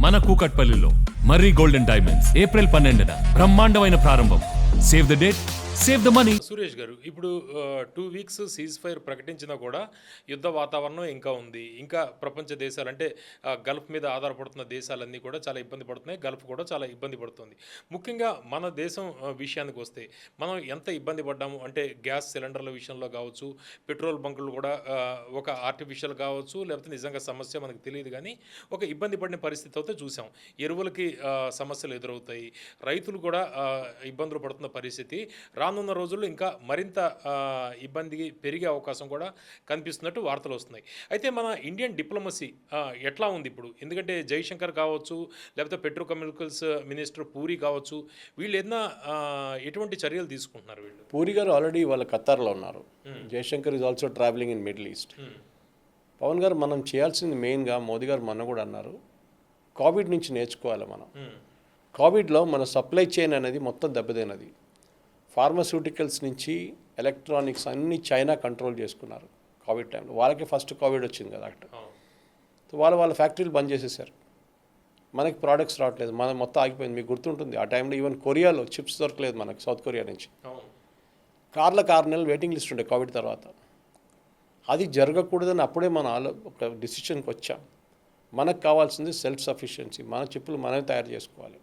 మన కూకట్పల్లిలో మర్రి golden diamonds April 12న బ్రహ్మాండమైన ప్రారంభం. Save the date, save the money. Suresh గారు, ఇప్పుడు 2 వీక్స్ సీజ్ ఫైర్ ప్రకటించినా కూడా యుద్ధ వాతావరణం ఇంకా ఉంది. ఇంకా ప్రపంచ దేశాలు అంటే గల్ఫ్ మీద ఆధారపడుతున్న దేశాలన్నీ కూడా చాలా ఇబ్బంది పడుతున్నాయి. గల్ఫ్ కూడా చాలా ఇబ్బంది పడుతుంది. ముఖ్యంగా మన దేశం విషయానికి వస్తే మనం ఎంత ఇబ్బంది పడ్డాము అంటే గ్యాస్ సిలిండర్ల విషయంలో కావచ్చు, పెట్రోల్ బంకులు కూడా ఒక ఆర్టిఫిషియల్ కావచ్చు, లేకపోతే నిజంగా సమస్య మనకు తెలియదు, కానీ ఒక ఇబ్బంది పడిన పరిస్థితి అయితే చూసాం. ఎరువులకి సమస్యలు ఎదురవుతాయి, రైతులు కూడా ఇబ్బందులు పడుతున్న పరిస్థితి. రానున్న రోజుల్లో ఇంకా మరింత ఇబ్బంది పెరిగే అవకాశం కూడా కనిపిస్తున్నట్టు వార్తలు వస్తున్నాయి. అయితే మన ఇండియన్ డిప్లొమసీ ఎట్లా ఉంది ఇప్పుడు? ఎందుకంటే జైశంకర్ కావచ్చు, లేకపోతే పెట్రోకెమికల్స్ మినిస్టర్ పూరి కావచ్చు, వీళ్ళు ఏదైనా ఎటువంటి చర్యలు తీసుకుంటున్నారు? వీళ్ళు పూరి గారు ఆల్రెడీ వాళ్ళ ఖతార్లో ఉన్నారు. Jaishankar is also travelling in Middle East. Pavan garu మనం చేయాల్సింది మెయిన్గా, మోదీ గారు మొన్న కూడా అన్నారు, కోవిడ్ నుంచి నేర్చుకోవాలి మనం. కోవిడ్లో మన సప్లై చైన్ అనేది మొత్తం దెబ్బతిన్నది. ఫార్మస్యూటికల్స్ నుంచి ఎలక్ట్రానిక్స్ అన్నీ చైనా కంట్రోల్ చేసుకున్నారు కోవిడ్ టైంలో. వాళ్ళకి ఫస్ట్ కోవిడ్ వచ్చింది కదా అక్కడ. సో వాళ్ళ ఫ్యాక్టరీలు బంద్ చేసేసారు. మనకి ప్రోడక్ట్స్ రావట్లేదు, మన మొత్తం ఆగిపోయింది. మీకు గుర్తుంటుంది ఆ టైంలో ఈవెన్ కొరియాలో చిప్స్ దొరకలేదు మనకు, సౌత్ కొరియా నుంచి. కార్లకు 6 నెలలు వెయిటింగ్ లిస్ట్ ఉండే కోవిడ్ తర్వాత. అది జరగకూడదని అప్పుడే మనం ఒక డిసిషన్కి వచ్చాం. మనకు కావాల్సింది సెల్ఫ్ సఫిషియన్సీ. మన చిప్పులు మనమే తయారు చేసుకోవాలి,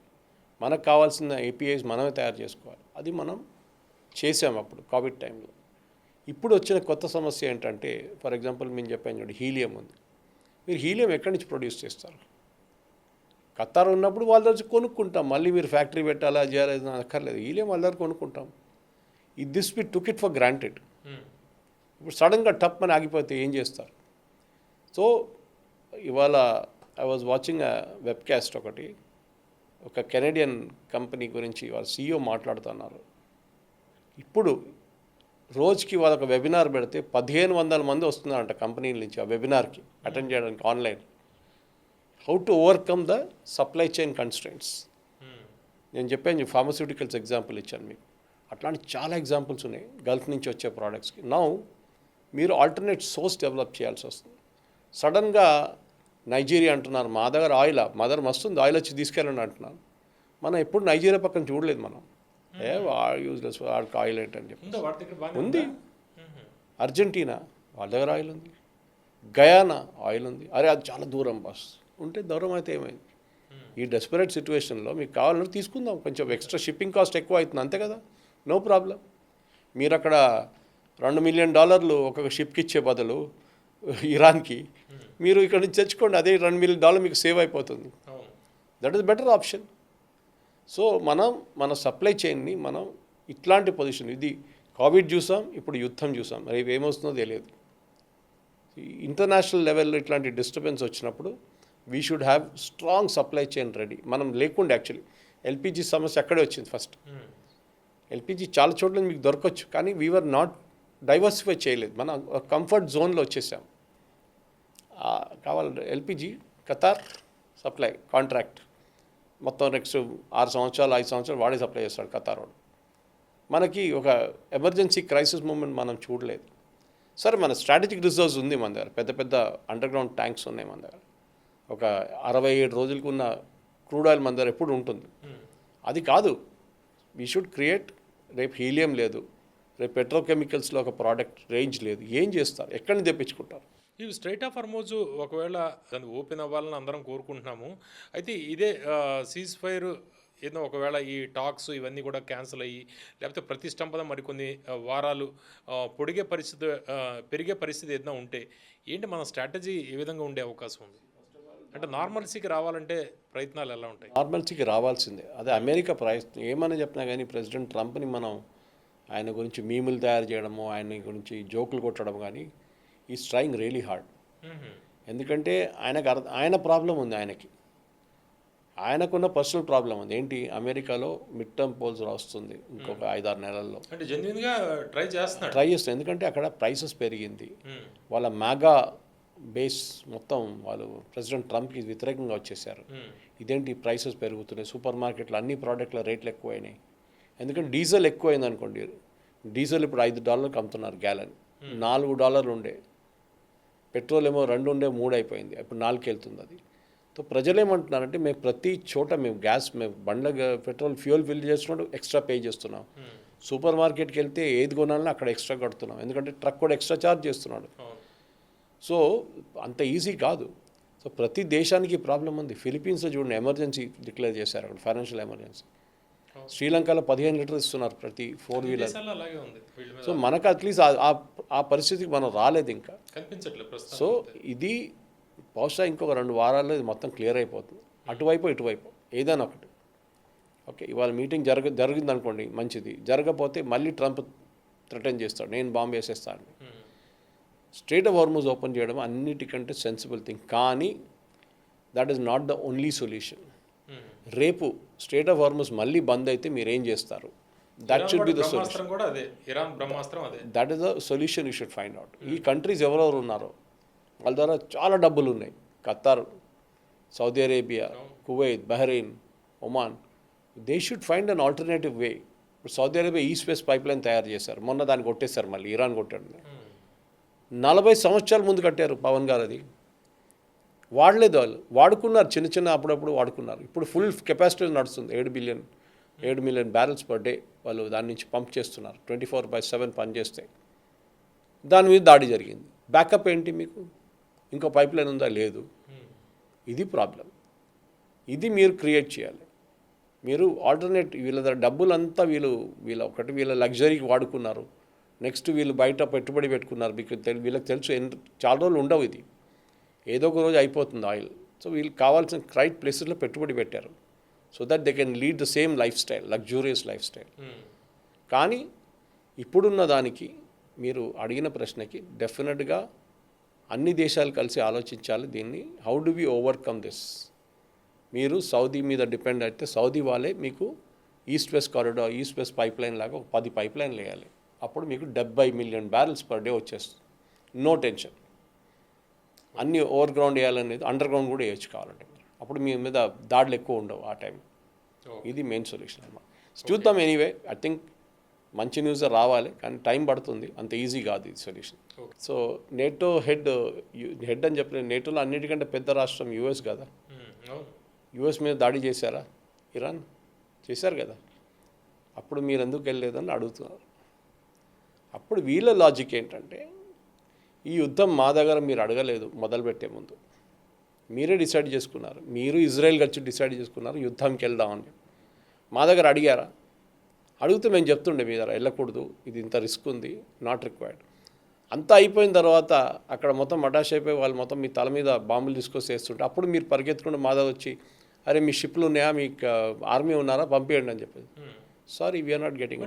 మనకు కావాల్సిన ఏపీఐస్ మనమే తయారు చేసుకోవాలి. అది మనం చేసాం అప్పుడు కోవిడ్ టైంలో. ఇప్పుడు వచ్చిన కొత్త సమస్య ఏంటంటే, ఫర్ ఎగ్జాంపుల్ మేము చెప్పాను చూడండి, హీలియం ఉంది. మీరు హీలియం ఎక్కడి నుంచి ప్రొడ్యూస్ చేస్తారు? ఖతార్ ఉన్నప్పుడు వాళ్ళ దగ్గర కొనుక్కుంటాం. మళ్ళీ మీరు ఫ్యాక్టరీ పెట్టాలా చేయాలి అక్కర్లేదు, హీలియం వాళ్ళ దగ్గర కొనుక్కుంటాం. This we took it for granted. ఇప్పుడు సడన్గా టప్ అని ఆగిపోతే ఏం చేస్తారు? సో ఇవాళ ఐ వాజ్ వాచింగ్ వెబ్కాస్ట్ ఒకటి, ఒక కెనడియన్ కంపెనీ గురించి వాళ్ళ CEO మాట్లాడుతున్నారు. ఇప్పుడు రోజుకి వాళ్ళొక వెబినార్ పెడితే 1500 మంది వస్తున్నారంట కంపెనీల నుంచి ఆ వెబినార్కి అటెండ్ చేయడానికి online. How to overcome the supply chain constraints. నేను చెప్పాను, ఫార్మస్యూటికల్స్ ఎగ్జాంపుల్ ఇచ్చాను మీకు. అట్లాంటి చాలా ఎగ్జాంపుల్స్ ఉన్నాయి గల్ఫ్ నుంచి వచ్చే ప్రోడక్ట్స్కి. నౌ మీరు ఆల్టర్నేట్ సోర్స్ డెవలప్ చేయాల్సి వస్తుంది. సడన్గా నైజీరియా అంటున్నారు, మా దగ్గర ఆయిల్ మస్తుంది, ఆయిల్ వచ్చి తీసుకెళ్ళండి అంటున్నారు. మనం ఎప్పుడు నైజీరియా పక్కన చూడలేదు మనం. యూజ్లెస్ వాడికి ఆయిల్ ఏంటని చెప్పి ఉంది. అర్జెంటీనా వాళ్ళ దగ్గర ఆయిల్ ఉంది, గయానా ఆయిల్ ఉంది. అరే అది చాలా దూరం బాస్ ఉంటే, దూరం అయితే ఏమైంది? ఈ డెస్పరేట్ సిచ్యువేషన్లో మీకు కావాలంటే తీసుకుందాం, కొంచెం ఎక్స్ట్రా షిప్పింగ్ కాస్ట్ ఎక్కువ అవుతుంది అంతే కదా, నో ప్రాబ్లం. మీరు అక్కడ $2 మిలియన్ ఒక్కొక్క షిప్కి ఇచ్చే బదులు ఇరాన్కి మీరు ఇక్కడ నుంచి తెచ్చుకోండి, అదే $2 మిలియన్ మీకు సేవ్ అయిపోతుంది. That is better option. So మన సప్లై చైన్ని మనం ఇట్లాంటి పొజిషన్, ఇది కోవిడ్ చూసాం, ఇప్పుడు యుద్ధం చూసాం, మరి ఏమొస్తుందో తెలియదు. ఇంటర్నేషనల్ లెవెల్లో ఇట్లాంటి డిస్టర్బెన్స్ వచ్చినప్పుడు we should have strong supply chain ready. మనం లేకుండా యాక్చువల్లీ ఎల్పిజి సమస్య అక్కడే వచ్చింది ఫస్ట్. ఎల్పిజి చాలా చోట్ల మీకు దొరకవచ్చు, కానీ వీఆర్ నాట్ డైవర్సిఫై చేయలేదు, మనం కంఫర్ట్ జోన్లో వచ్చేసాం. కావాలి ఎల్పిజి ఖతార్ సప్లై కాంట్రాక్ట్ మొత్తం నెక్స్ట్ 6 సంవత్సరాలు 5 సంవత్సరాలు వాడే సప్లై చేస్తాడు ఖతార్ వాడు. మనకి ఒక ఎమర్జెన్సీ క్రైసిస్ మూమెంట్ మనం చూడలేదు. సరే మన స్ట్రాటజిక్ రిజర్వ్స్ ఉంది మన దగ్గర, పెద్ద పెద్ద అండర్ గ్రౌండ్ ట్యాంక్స్ ఉన్నాయి మన దగ్గర. ఒక 67 రోజులకు ఉన్న క్రూడ్ ఆయిల్ మన దగ్గర ఎప్పుడు ఉంటుంది. అది కాదు, వీ షుడ్ క్రియేట్. రేపు హీలియం లేదు, రేపు పెట్రోకెమికల్స్లో ఒక ప్రోడక్ట్ రేంజ్ లేదు, ఏం చేస్తారు? ఎక్కడి నుంచి తెప్పించుకుంటారు? ఇవి స్ట్రైట్ ఆఫ్ హార్మోజ్ ఒకవేళ దాన్ని ఓపెన్ అవ్వాలని అందరం కోరుకుంటున్నాము. అయితే ఇదే సీజ్ ఫైర్ ఏదో ఒకవేళ ఈ టాక్స్ ఇవన్నీ కూడా క్యాన్సిల్ అయ్యి, లేకపోతే ప్రతిష్టంభన మరికొన్ని వారాలు పెరిగే పరిస్థితి ఏదైనా ఉంటే ఏంటి మన స్ట్రాటజీ ఏ విధంగా ఉండే అవకాశం ఉంది? అంటే నార్మల్సీకి రావాలంటే ప్రయత్నాలు ఎలా ఉంటాయి? నార్మల్సీకి రావాల్సిందే, అదే అమెరికా ప్రయత్నం. ఏమని చెప్పినా కానీ ప్రెసిడెంట్ ట్రంప్ని మనం ఆయన గురించి మీములు తయారు చేయడము, ఆయన గురించి జోకులు కొట్టడం కానీ, ఈజ్ ట్రయింగ్ రియలీ హార్డ్. ఎందుకంటే ఆయన ప్రాబ్లం ఉంది, ఆయనకున్న పర్సనల్ ప్రాబ్లం ఉంది. ఏంటి? అమెరికాలో మిడ్ టర్మ్ పోల్స్ వస్తుంది ఇంకొక 5-6 నెలల్లో. అంటే జెన్యూన్గా ట్రై చేస్తాను, ఎందుకంటే అక్కడ ప్రైసెస్ పెరిగింది. వాళ్ళ మెగా బేస్ మొత్తం వాళ్ళు ప్రెసిడెంట్ ట్రంప్కి వ్యతిరేకంగా వచ్చేసారు. ఇదేంటి ప్రైసెస్ పెరుగుతున్నాయి, సూపర్ మార్కెట్లో అన్ని ప్రోడక్ట్ల రేట్లు ఎక్కువైనాయి. ఎందుకంటే డీజిల్ ఎక్కువైంది అనుకోండి, డీజిల్ ఇప్పుడు $5 అమ్ముతున్నారు గ్యాలన్, $4 ఉండే. పెట్రోల్ ఏమో 2 ఉండే 3 అయిపోయింది, ఇప్పుడు 4కి వెళ్తుంది. అది సో ప్రజలు ఏమంటున్నారంటే మేము ప్రతి చోట మేము బండ్ల పెట్రోల్ ఫ్యూయల్ ఫిల్ చేస్తున్నప్పుడు ఎక్స్ట్రా పే చేస్తున్నాం. సూపర్ మార్కెట్కి వెళ్తే ఏది కొనాలన్నా అక్కడ ఎక్స్ట్రా కడుతున్నాం, ఎందుకంటే ట్రక్ కూడా ఎక్స్ట్రా ఛార్జ్ చేస్తున్నాడు. సో అంత ఈజీ కాదు. సో ప్రతి దేశానికి ప్రాబ్లం ఉంది. ఫిలిపీన్స్లో చూడండి, ఎమర్జెన్సీ డిక్లేర్ చేశారు అక్కడ, ఫైనాన్షియల్ ఎమర్జెన్సీ. శ్రీలంకలో 15 లీటర్స్ ఇస్తున్నారు ప్రతి 4 వీలర్. సో మనకు అట్లీస్ట్ ఆ పరిస్థితికి మనం రాలేదు ఇంకా. సో ఇది బహుశా ఇంకొక 2 వారాల్లో ఇది మొత్తం క్లియర్ అయిపోతుంది, అటువైపు ఇటువైపు ఏదైనా ఒకటి. ఓకే, ఇవాళ మీటింగ్ జరిగింది అనుకోండి, మంచిది. జరగకపోతే మళ్ళీ ట్రంప్ థ్రెటన్ చేస్తాడు, నేను బాంబు వేసేస్తాను. స్ట్రైట్ ఆఫ్ హార్మూజ్ ఓపెన్ చేయడం అన్నిటికంటే సెన్సిబుల్ థింగ్, కానీ that is not the only solution. రేపు స్ట్రైట్ ఆఫ్ హార్మూజ్ మళ్ళీ బంద్ అయితే మీరు ఏం చేస్తారు? That should be the solution. That is the solution you should find out. ఈ కంట్రీస్ ఎవరెవరు ఉన్నారో వాళ్ళ ద్వారా చాలా డబ్బులు ఉన్నాయి. Qatar, Saudi Arabia, Kuwait, Bahrain, Oman, they should find an alternative way. ఇప్పుడు Saudi Arabia east west pipeline తయారు చేశారు, మొన్న దాన్ని కొట్టేశారు, మళ్ళీ ఇరాన్ కొట్టాడు. 40 సంవత్సరాల ముందు కట్టారు పవన్ గారు, అది వాడలేదు వాళ్ళు, వాడుకున్నారు చిన్న చిన్న అప్పుడప్పుడు వాడుకున్నారు. ఇప్పుడు ఫుల్ కెపాసిటీ నడుస్తుంది, 7 మిలియన్ బ్యారెల్స్ పర్ డే వాళ్ళు దాని నుంచి పంప్ చేస్తున్నారు. 24/7 పనిచేస్తే దాని మీద దాడి జరిగింది. బ్యాకప్ ఏంటి మీకు? ఇంకో పైప్ లైన్ ఉందా? లేదు. ఇది ప్రాబ్లం. ఇది మీరు క్రియేట్ చేయాలి. మీరు ఆల్టర్నేట్, వీళ్ళ డబ్బులంతా వీళ్ళ లగ్జరీకి వాడుకున్నారు. నెక్స్ట్ వీళ్ళు బయట పెట్టుబడి పెట్టుకున్నారు. మీకు వీళ్ళకి తెలుసు చాలా రోజులు ఉండవు, ఇది ఏదో ఒక రోజు అయిపోతుంది ఆయిల్. సో వీళ్ళకి కావాల్సిన రైట్ ప్లేసెస్లో పెట్టుబడి పెట్టారు, so that they can lead the same life style, luxurious life style. కానీ ఇప్పుడున్న దానికి మీరు అడిగిన ప్రశ్నకి డెఫినెట్గా అన్ని దేశాలు కలిసి ఆలోచించాలి దీన్ని. How do we overcome this? మీరు సౌదీ మీద డిపెండ్ అయితే సౌదీ వాళ్ళే మీకు east west corridor, east west pipeline లాగా ఒక 10 పైప్ లైన్లు వేయాలి. అప్పుడు మీకు 70 మిలియన్ బ్యారెల్స్ పర్ డే వచ్చేస్తుంది. No tension. అన్నీ ఓవర్ గ్రౌండ్ వేయాలనేది, అండర్ గ్రౌండ్ కూడా వేయచ్చు కావాలంటే. అప్పుడు మీ మీద దాడులు ఎక్కువ ఉండవు ఆ టైం. ఇది మెయిన్ సొల్యూషన్ అన్నమాట. చూద్దాం. ఎనీవే, ఐ థింక్ మంచి న్యూస్ రావాలి, కానీ టైం పడుతుంది, అంత ఈజీ కాదు ఇది సొల్యూషన్. సో నేటో హెడ్ అని చెప్పిన, నేటోలో అన్నిటికంటే పెద్ద రాష్ట్రం యుఎస్ కదా. యుఎస్ మీద దాడి చేశారా? ఇరాన్ చేశారు కదా. అప్పుడు మీరు ఎందుకు వెళ్ళలేదని అడుగుతున్నారు. అప్పుడు వీళ్ళ లాజిక్ ఏంటంటే, ఈ యుద్ధం మా దగ్గర మీరు అడగలేదు మొదలుపెట్టే ముందు, మీరే డిసైడ్ చేసుకున్నారు. మీరు ఇజ్రాయెల్ వచ్చి డిసైడ్ చేసుకున్నారు యుద్ధంకి వెళ్దామని. మా దగ్గర అడిగారా? అడిగితే మేము చెప్తుండే మీ దగ్గర వెళ్ళకూడదు, ఇది ఇంత రిస్క్ ఉంది, నాట్ రిక్వైర్డ్. అంతా అయిపోయిన తర్వాత అక్కడ మొత్తం మటాష్ అయిపోయి వాళ్ళు మొత్తం మీ తల మీద బాంబులు తీసుకొచ్చి వేస్తుంటే అప్పుడు మీరు పరిగెత్తుకుంటే మా దగ్గర వచ్చి, అరే మీ షిప్లు ఉన్నాయా, మీకు ఆర్మీ ఉన్నారా, పంపించండి అని చెప్పేది. Sorry, we're not getting.